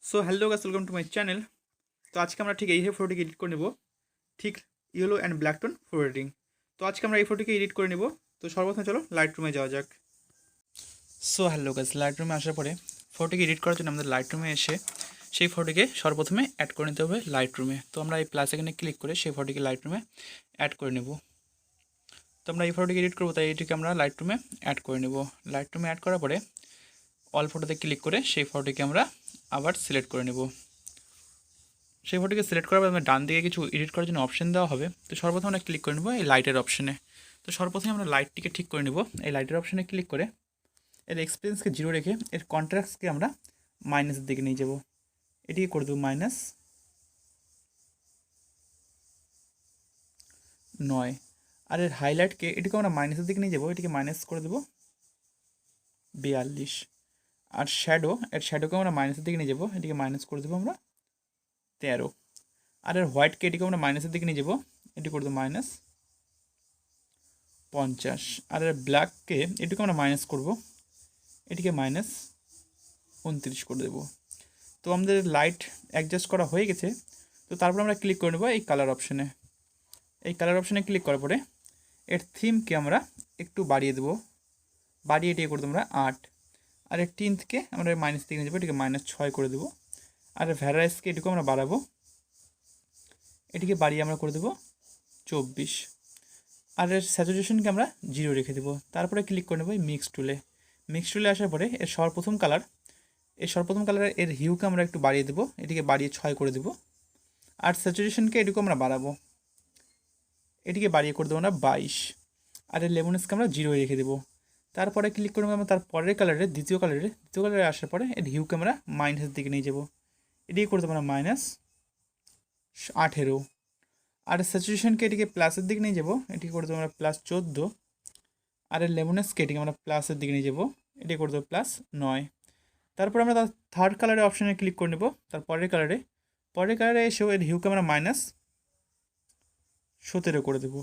So hello guys, welcome to my channel. তো আজকে আমরা ঠিক এইভাবে ফটোটিকে এডিট করে নেব, ঠিক yellow and black tone photo editing. তো আজকে আমরা এই ফটোটিকে এডিট করে নেব। তো সর্বপ্রথমে চলো লাইট রুমে যাওয়া যাক। সো হ্যালো গাইস, লাইট রুমে আসার পরে ফটোটিকে এডিট করার জন্য আমাদের লাইট রুমে এসে সেই ফটোটিকে সর্বপ্রথমে অ্যাড করে নিতে হবে লাইট রুমে। তো আমরা এই প্লাস এখানে ক্লিক করে সেই ফটোটিকে লাইট রুমে অ্যাড করে নেব। তো আমরা এই ফটোটিকে এডিট করবো, তাই এটিকে আমরা লাইট রুমে অ্যাড করে নেব। লাইট রুমে অ্যাড করার পরে অল ফটোতে ক্লিক করে সেই ফটোটিকে আমরা আবার সিলেক্ট করে নেব। সেই ফটোকে সিলেক্ট করার পর আমরা ডান দিকে কিছু এডিট করার জন্য অপশন দেওয়া হবে। তো সর্বপ্রথম আমরা ক্লিক করে নেব এই লাইটের অপশনে। তো সর্বপ্রথমে আমরা লাইটটিকে ঠিক করে নেব। এই লাইটের অপশনে ক্লিক করে এর এক্সপিরিয়েন্সকে 0 রেখে এর কন্ট্রাস্টকে আমরা মাইনাসের দিকে নিয়ে যাব। এটিকে করে দেবো -9। আর এর হাইলাইটকে এটিকে আমরা মাইনাসের দিকে নিয়ে যাবো, এটিকে মাইনাস করে দেবো 42। আর শ্যাডোকে আমরা মাইনাসের দিকে নিয়ে যাবো, এটিকে মাইনাস করে দেবো আমরা 13। আর এর হোয়াইটকে এটিকে আমরা মাইনাসের দিকে নিয়ে যাবো, এটি করে দেবো -50। আর এর ব্ল্যাককে এটিকে আমরা মাইনাস করব, এটিকে -29 করে দেবো। তো আমাদের লাইট অ্যাডজাস্ট করা হয়ে গেছে। তো তারপর আমরা ক্লিক করে নেব এই কালার অপশানে। এই কালার অপশানে ক্লিক করার পরে এর থিমকে আমরা একটু বাড়িয়ে দেবো, বাড়িয়ে এটিকে করে দেবো আমরা 8। আর এর টিন্থকে আমরা মাইনাস দিকে নিয়ে যাবো, এটিকে -6 করে দেবো। আর ভ্যারাইসকে এটুকু আমরা বাড়াবো, এটিকে বাড়িয়ে আমরা করে দেবো 24। আর এর স্যাচুরেশনকে আমরা 0 রেখে দেবো। তারপরে ক্লিক করে নেবো এই মিক্স টুলে আসার পরে এর সর্বপ্রথম কালারের এর হিউকে আমরা একটু বাড়িয়ে দেবো, এটিকে বাড়িয়ে 6 করে দেবো। আর স্যাচুরেশনকে এটুকু আমরা বাড়াবো, এটিকে বাড়িয়ে করে দেবো আমরা 22। আর এর লেমনেসকে আমরা 0 রেখে দেবো। তারপরে ক্লিক করে আমরা তার পরের দ্বিতীয় কালারে আসার পরে এর হিউকে আমরা মাইনাসের দিকে নিয়ে যাবো, এটিকে করে দেবো আমরা -18। আর স্যাচুরেশনকে এটিকে প্লাসের দিকে নিয়ে যাবো, এটিকে করে দেবো আমরা +14। আর এর লেমনেসকে এটিকে আমরা প্লাসের দিকে নিয়ে যাবো, এটিকে করে দেবো +9। তারপর আমরা তার থার্ড কালারের অপশানে ক্লিক করে নেব। তার পরের কালারে এসেও এর হিউকে আমরা -17 করে দেবো।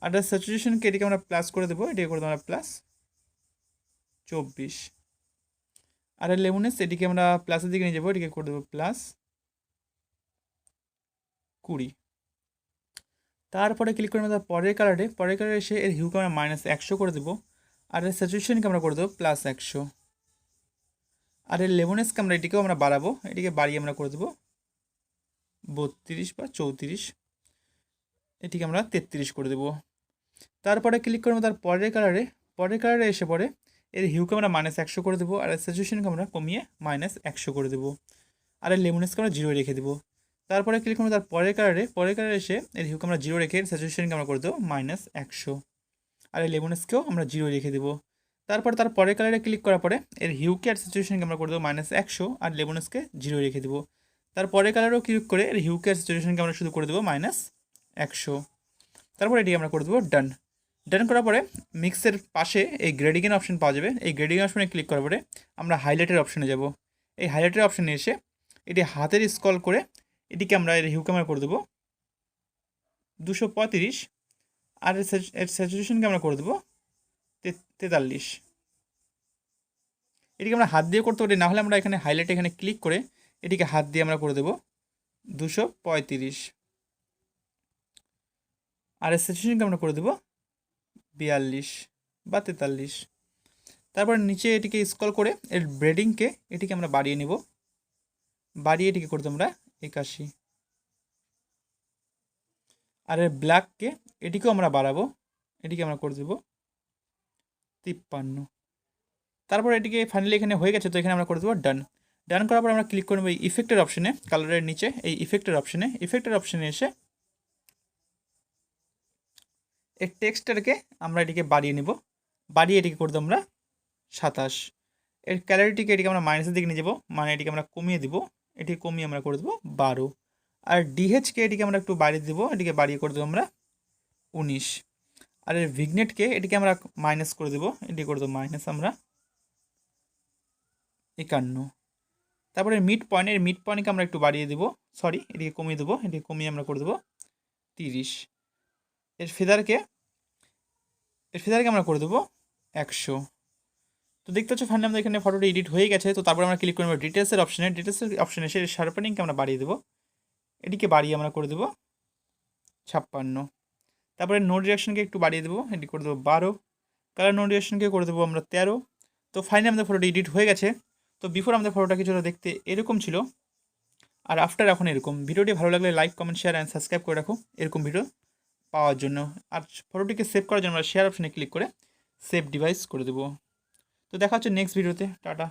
আর এর স্যাচুরেশনকে এটিকে আমরা প্লাস করে দেবো, এটিকে করে দেবো আমরা +24। আর এর লেমনেস এটিকে আমরা প্লাসের দিকে নিয়ে যাবো, এটিকে করে দেবো +20। তারপরে ক্লিক করে আমরা তার পরের কালারে এসে এর হিউকে আমরা -100 করে দেবো। আর এর স্যাচুরেশনকে আমরা করে দেবো +100। আর এর লেমনেসকে আমরা এটিকেও আমরা বাড়াবো, এটিকে বাড়িয়ে আমরা করে দেবো 32 বা 34, এটিকে আমরা 33 করে দেবো। তারপরে ক্লিক করবো তার পরের কালারে এসে পরে এর হিউকে আমরা -100 করে দেবো। আর এর স্যাচুরেশনকে আমরা কমিয়ে -100 করে দেবো। আর এর লেমনেসকে আমরা 0 রেখে দেবো। তারপরে ক্লিক করবো তার পরের কালারে এসে এর হিউকে আমরা 0 রেখে স্যাচুরেশনকে আমরা করে দেবো -100। আর এই লেমনেসকেও আমরা 0 রেখে দেবো। তারপর তার পরের কালারে ক্লিক করার পরে এর হিউকে আর স্যাচুরেশনকে আমরা করে দেবো -100 আর লেমনেসকে 0 রেখে দেবো। তার পরের কালারেও ক্লিক করে এর হিউকে আর স্যাচুরেশনকে আমরা শুধু করে দেবো -100। তারপর এটি আমরা করে দেবো ডান করার পরে মিক্সের পাশে এই গ্রেডিংয়ের অপশন পাওয়া যাবে। এই গ্রেডিং অপশনে ক্লিক করার পরে আমরা হাইলাইটের অপশনে যাব। এই হাইলাইটের অপশনে এসে এটি হাতের স্ক্রল করে এটিকে আমরা এর হিউকে আমরা করে দেবো 235। আর এর স্যাচুরেশনকে আমরা করে দেবো 43। এটিকে আমরা হাত দিয়ে করতে পারি, না হলে আমরা এখানে হাইলাইটে এখানে ক্লিক করে এটিকে হাত দিয়ে আমরা করে দেবো 235। আর এর স্যাচুরেশনকে আমরা করে দেবো 42 বা 43। তারপর নিচে এটিকে স্ক্রল করে এর ব্রেডিংকে এটিকে আমরা বাড়িয়ে নেব, বাড়িয়ে এটিকে করে দেবো আমরা 81। আর এর ব্ল্যাককে এটিকেও আমরা বাড়াবো, এটিকে আমরা করে দেবো 53। তারপর এটিকে ফাইনালি এখানে হয়ে গেছে। তো এখানে আমরা করে দেবো ডান করার পর আমরা ক্লিক করবো এই ইফেক্টের অপশনে, কালারের নিচে এই ইফেক্টের অপশনে এসে এর টেক্সটারকে আমরা এটিকে বাড়িয়ে নেব, বাড়িয়ে এটিকে করে দেবো আমরা 27। এর ক্যালারিটিকে এটিকে আমরা মাইনাসের দিকে নিয়ে যাবো, মানে এটিকে আমরা কমিয়ে দেবো, এটিকে কমিয়ে আমরা করে দেবো 12। আর ডিএইচকে এটিকে আমরা একটু বাড়িয়ে দেবো, এটিকে বাড়িয়ে করে দেবো আমরা 19। আর এর ভিগনেটকে এটিকে আমরা মাইনাস করে দেবো, এটিকে করে দেবো আমরা -51। তারপরে মিড পয়েন্টকে আমরা একটু বাড়িয়ে দেবো, এটিকে কমিয়ে দেবো, এটিকে কমিয়ে আমরা করে দেবো 30। এর ফেদারকে আমরা করে দেবো 100। তো দেখতে হচ্ছে ফাইনালি আমাদের এখানে ফটোটা এডিট হয়ে গেছে। তো তারপর আমরা ক্লিক করে নেব ডিটেলসের অপশানে এসে শার্পেনিংকে আমরা বাড়িয়ে দেবো, এটিকে বাড়িয়ে আমরা করে দেবো 56। তারপরে নো ডিরেকশনকে একটু বাড়িয়ে দেবো, এটি করে দেবো 12। কালার নো ডিরেকশনকে করে দেবো আমরা 13। তো ফাইনালি আমাদের ফটোটা এডিট হয়ে গেছে। তো বিফোর আমাদের ফটোটা কিছুটা দেখতে এরকম ছিল, আর আফটার এখন এরকম। ভিডিওটি ভালো লাগলে like, comment, share and subscribe করে রাখো এরকম ভিডিও পাওয়ার জন্য। আর ফটোটিকে সেভ করার জন্য আমরা শেয়ার অপশানে ক্লিক করে সেভ ডিভাইস করে দেবো। তো দেখা হচ্ছে নেক্সট ভিডিওতে। টাটা।